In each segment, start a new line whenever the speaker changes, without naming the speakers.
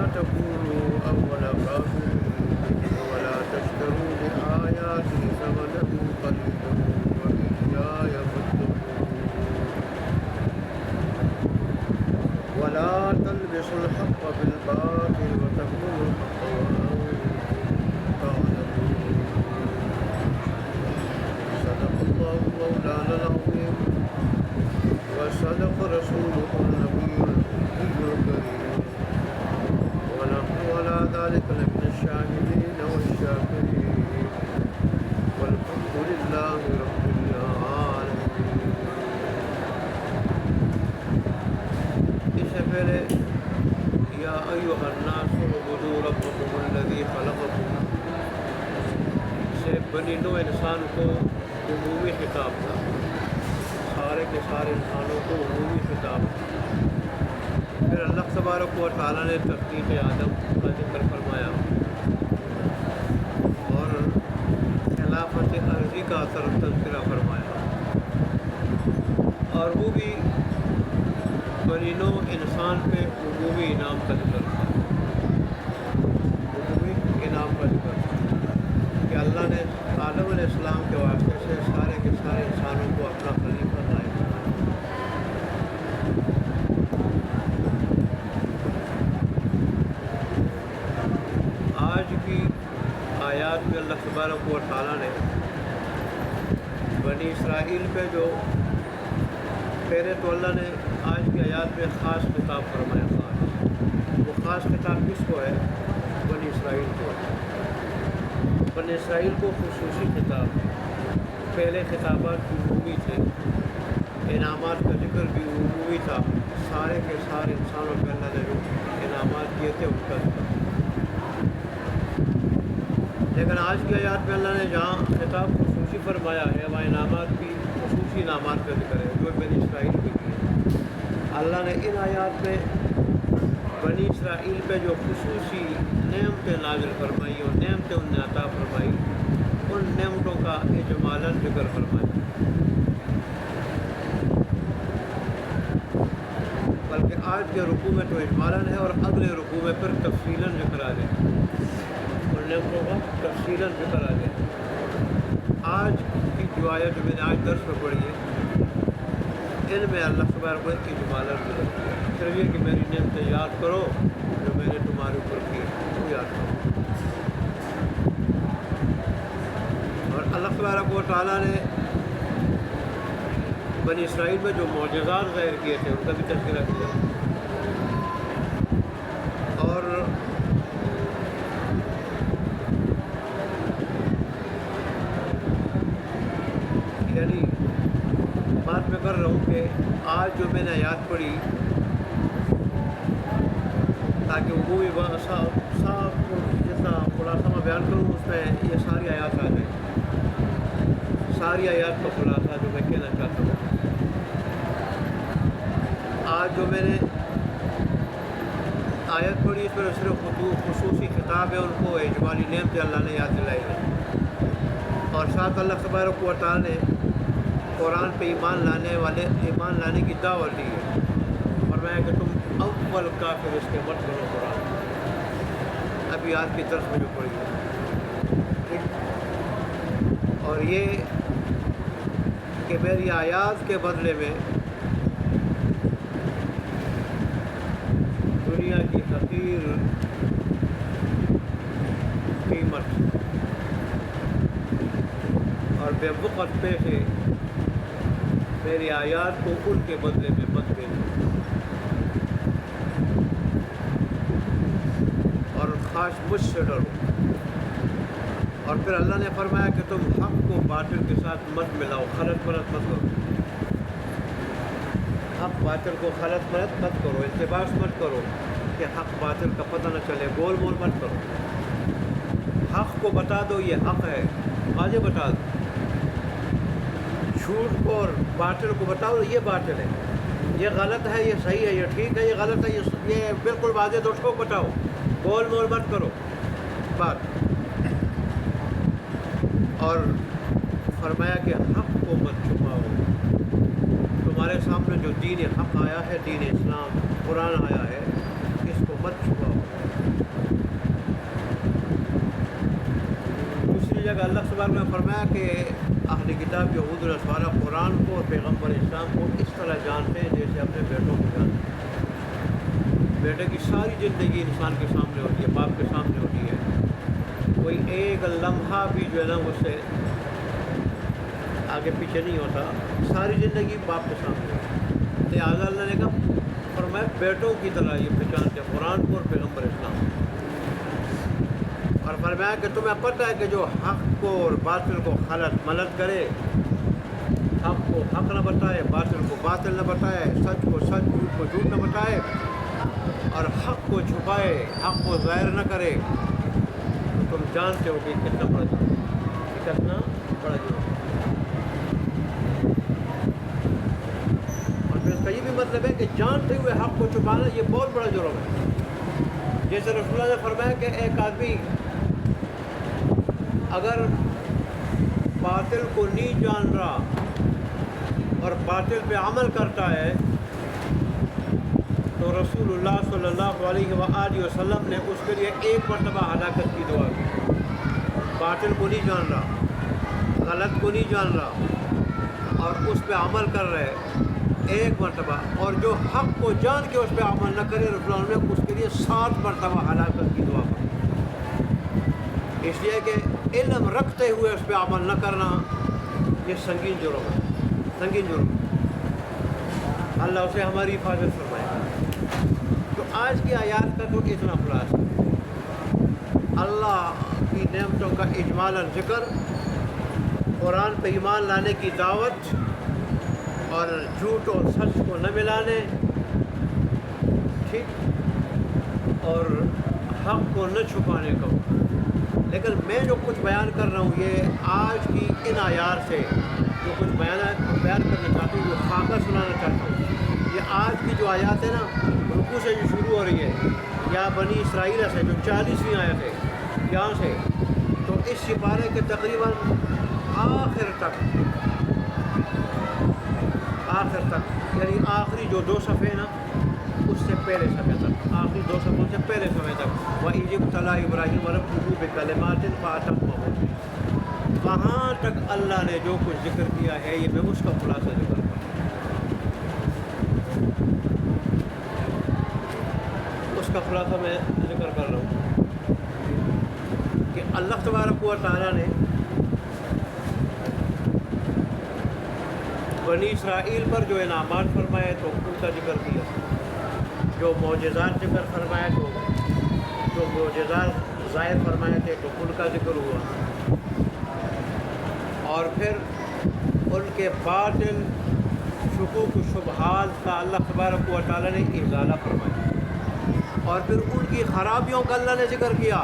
تكونوا أول كافر به ولا تشتروا بآياتي ثمنا قليلا وإياي فاتقون ولا تلبسوا الحق بالباطل وتكتموا الحق وأنتم تعلمون صدق الله مولانا العظيم وصدق رسوله النبي الكريم ونحن على ذلك لمن الشاهدين والشاكرين والحمد لله رب العالمين. اس سے پہلے یا ایھا الناس اعبدوا ربکم الذی خلقکم سے بنی نوع انسان کو عمومی خطاب تھا، سارے کے سارے انسانوں کو عمومی خطاب تھا. پھر اللہ تبارک و تعالیٰ نے تخلیق آدم کا ذکر فرمایا اور خلافت عرضی کا اثر تذکرہ فرمایا، اور وہ بھی بنی نوع انسان پہ عمومی انعام کا ذکر تھا، عمومی انعام کا ذکر تھا کہ اللہ نے آدم علیہ السلام کے واسطے سے سارے کے سارے انسانوں کو اپنا خلیفہ ظاہر کیا. آج کی آیات میں اللہ تبارک و تعالیٰ نے بنی اسرائیل پہ جو پہلے تو اللہ نے آج کی آیات میں خاص خطاب فرمایا. وہ خاص خطاب کس کو ہے؟ بنی اسرائیل کو. بنی اسرائیل کو خصوصی خطاب ہے. پہلے خطابات بھی عمومی تھے، انعامات کا ذکر بھی عمومی تھا، سارے کے سارے انسانوں پہ اللہ نے جو انعامات دیے تھے ان کا ذکر. لیکن آج کی آیات میں اللہ نے جہاں خطاب خصوصی فرمایا ہے وہاں انعامات بھی خصوصی انعامات کا ذکر ہے جو بنی اسرائیل پہ کیے. اللہ نے ان آیات میں بنی اسرائیل پہ جو خصوصی نعمتیں نازل فرمائی اور نعمتیں انہیں عطا فرمائی، ان نعمتوں کا اجمالاً ذکر فرمایا. بلکہ آج کے رکوع میں تو اجمالاً ہے اور اگلے رکوع میں پھر تفصیلاً ذکر آ جائے، ان نعمتوں کا تفصیلاً ذکر آ جائے. آج کی جو آیت جو میں نے آج درس میں پڑھی ہے ان میں اللہ تبارک و تعالیٰ کی اجمالاً ذکر کیا. صرف یہ کہ میری نعمتیں یاد کرو جو میں نے تمہارے اوپر کی وہ یاد کرو. اور اللہ تبارک و تعالیٰ نے بنی اسرائیل میں جو معجزات ظاہر کیے تھے ان کا بھی تذکرہ کیا. اور یعنی بات میں کر رہا ہوں کہ آج جو میں نے آیات پڑھی تاکہ عمومی صاف جیسا خلاصہ میں بیان کروں اس میں یہ ساری آیات آ جائیں، ساری آیات کا خلاصہ جو میں کہنا چاہتا ہوں. آج جو میں نے آیت پڑھی اس میں صرف خصوصی خطاب ہے، ان کو اجمالی نعمت اللہ نے یاد دلائی ہے. اور ساتھ اللہ تبارک و تعالیٰ نے قرآن پہ ایمان لانے کی دعوت دی ہے. فرمایا کہ تم اول کافر اس کے مت کرو. قرآن ابھی آج کی طرف میں جو پڑھی ہے. اور یہ کہ میری آیات کے بدلے میں دنیا کی حقیر قیمت اور بے وقت پیسے میری آیات کو ان کے بدلے میں مت بھیجو. اور خاص مجھ سے ڈرو. اور پھر اللہ نے فرمایا کہ تم حق کو باطل کے ساتھ مت ملاؤ، خلط ملط مت کرو. حق باطل کو خلط ملط مت کرو، التباس مت کرو کہ حق باطل کا پتہ نہ چلے، گول مول مت کرو. حق کو بتا دو یہ حق ہے، واضح بتا دو. جھوٹ کو اور باطل کو بتاؤ یہ باطل ہے، یہ غلط ہے، یہ صحیح ہے، یہ ٹھیک ہے، یہ غلط ہے، یہ بالکل واضح تو ٹھوک بتاؤ، گول مول مت کرو بات. اور فرمایا کہ حق کو مت چھپاؤ. تمہارے سامنے جو دین حق آیا ہے، دین اسلام قرآن آیا ہے، اس کو مت چھپاؤ. کہ اللہ سبحانہ نے فرمایا کہ اہل کتاب یہود و نصارہ قرآن کو اور پیغمبر اسلام کو اس طرح جانتے ہیں جیسے اپنے بیٹوں کو جانتے ہیں. بیٹے کی ساری زندگی انسان کے سامنے ہوتی ہے، باپ کے سامنے ہوتی ہے. کوئی ایک لمحہ بھی جو ہے نا اس سے آگے پیچھے نہیں ہوتا، ساری زندگی باپ کے سامنے ہوتی ہے. لہٰذا اللہ نے کہا فرمایا بیٹوں کی طرح یہ پہچانتے ہیں قرآن کو اور پیغمبر اسلام کو. اور فرمایا کہ تمہیں پتہ ہے کہ جو حق کو اور باطل کو خلط ملط کرے، حق کو حق نہ بتائے، باطل کو باطل نہ بتائے، سچ کو سچ، جھوٹ کو جھوٹ نہ بتائے، اور حق کو چھپائے، حق کو ظاہر نہ کرے، تو تم جانتے ہو کہ کتنا بڑا جرم ہے، کتنا بڑا جرم ہے. اور پھر اس کا یہ بھی مطلب ہے کہ جانتے ہوئے حق کو چھپانا یہ بہت بڑا جرم ہے. جیسے رسول اللہ نے فرمایا کہ ایک آدمی اگر باطل کو نہیں جان رہا اور باطل پہ عمل کرتا ہے تو رسول اللہ صلی اللہ علیہ وآلہ وسلم نے اس کے لیے ایک مرتبہ ہلاکت کی دعا کی. باطل کو نہیں جان رہا، غلط کو نہیں جان رہا اور اس پہ عمل کر رہے ایک مرتبہ، اور جو حق کو جان کے اس پہ عمل نہ کرے رسول اللہ نے اس کے لیے 7 مرتبہ ہلاکت کی دعا کی. اس لیے کہ علم رکھتے ہوئے اس پہ عمل نہ کرنا یہ سنگین جرم ہے، سنگین جرم. اللہ اسے ہماری حفاظت فرمائے. تو آج کی آیات کا تو اتنا خلاصہ ہے. اللہ کی نعمتوں کا اجمالاً ذکر، قرآن پہ ایمان لانے کی دعوت، اور جھوٹ اور سچ کو نہ ملانے، ٹھیک، اور حق کو نہ چھپانے کا. لیکن میں جو کچھ بیان کر رہا ہوں یہ آج کی ان آیات سے جو کچھ بیان کرنا چاہتا ہوں، جو خاکہ سنانا چاہتا ہوں، یہ آج کی جو آیات ہے نا رکوع سے جو شروع ہو رہی ہے یا بنی اسرائیل سے جو 40ویں آیت ہے یہاں سے، تو اس سپارے کے تقریباً آخر تک یعنی آخری جو 2 صفحے نا اس سے پہلے صفحے تک، آخری 2 صفحوں سے پہلے صفحے تک، وَإِذِ ابْتَلَىٰ إِبْرَاهِيمَ رَبُّهُ بِكَلِمَاتٍ فَأَتَمَّهُنَّ. وہاں تک اللہ نے جو کچھ ذکر کیا ہے یہ میں اس کا خلاصہ ذکر کروں. اس کا خلاصہ میں ذکر کر رہا ہوں کہ اللہ تبارک و تعالیٰ نے بنی اسرائیل پر جو انعامات فرمائے تو ان کا ذکر کیا، جو معجزات ذکر فرمائے تو جو معجزات ظاہر فرمائے تھے تو ان کا ذکر ہوا، اور پھر ان کے باطل شکوک و شبہات کا اللہ تبارک و تعالیٰ نے ازالہ فرمایا، اور پھر ان کی خرابیوں کا اللہ نے ذکر کیا.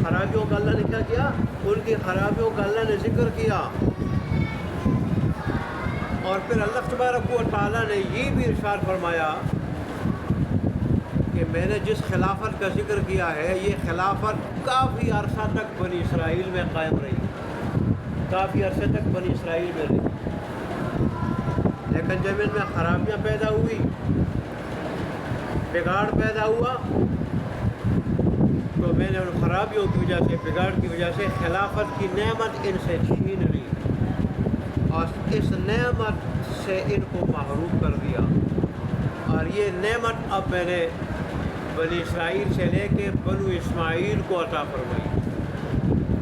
خرابیوں کا اللہ نے کیا کیا؟ ان کی خرابیوں کا اللہ نے ذکر کیا. اور پھر اللہ تبارک و تعالیٰ نے یہ بھی ارشاد فرمایا کہ میں نے جس خلافت کا ذکر کیا ہے یہ خلافت کافی عرصہ تک بنی اسرائیل میں قائم رہی، کافی عرصے تک بنی اسرائیل میں رہی. لیکن جب ان میں خرابیاں پیدا ہوئی، بگاڑ پیدا ہوا، تو میں نے ان خرابیوں کی وجہ سے، بگاڑ کی وجہ سے خلافت کی نعمت ان سے چھین لی اور اس نعمت سے ان کو محروم کر دیا. اور یہ نعمت اب میں نے بنی اسرائیل سے لے کے بنو اسماعیل کو عطا فرمائی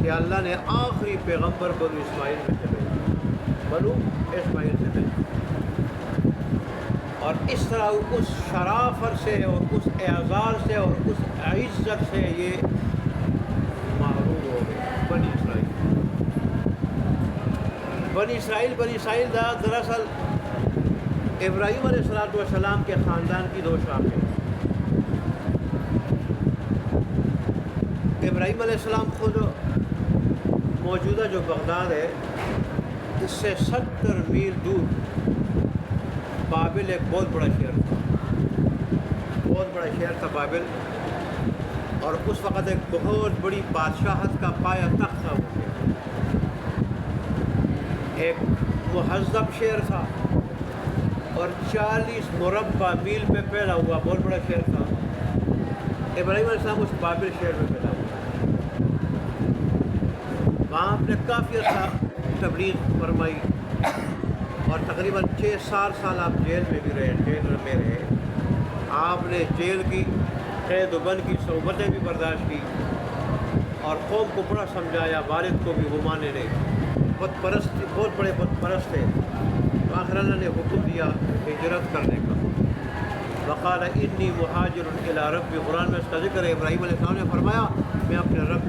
کہ اللہ نے آخری پیغمبر بنو اسماعیل میں سے بھیجا، بنو اسماعیل سے بھیجا. اور اس طرح اس شرافت سے اور اس اعزاز سے اور اس عزت سے یہ محروم ہو گئے بنی اسرائیل. بنی اسرائیل دراصل ابراہیم علیہ السلام کے خاندان کی 2 شاخیں. ابراہیم علیہ السلام خود موجودہ جو بغداد ہے اس سے 70 میل دور بابل ایک بہت بڑا شہر تھا، بہت بڑا شہر تھا بابل، اور اس وقت ایک بہت بڑی بادشاہت کا پایہ تخت تھا. وہ ایک مہذب شہر تھا اور 40 مربع میل پہ پھیلا ہوا بہت بڑا شہر تھا. ابراہیم علیہ السلام اس بابل شہر میں پیدا ہوا. وہاں آپ نے کافی عرصہ تبلیغ فرمائی اور تقریباً 6 سال آپ جیل میں بھی رہے، جیل میں رہے۔ آپ نے جیل کی قید و بند کی صحبتیں بھی برداشت کی اور قوم کو بڑا سمجھایا، والد کو بھی وہ مانے نہیں، بت پرست تھے، بہت بڑے بت پرست تھے۔ تو آخر اللہ نے حکم دیا ہجرت کرنے کا۔ وقال انی مہاجر الی ربی، قرآن میں اس کا ذکر ہے۔ ابراہیم علیہ السلام نے فرمایا میں اپنے رب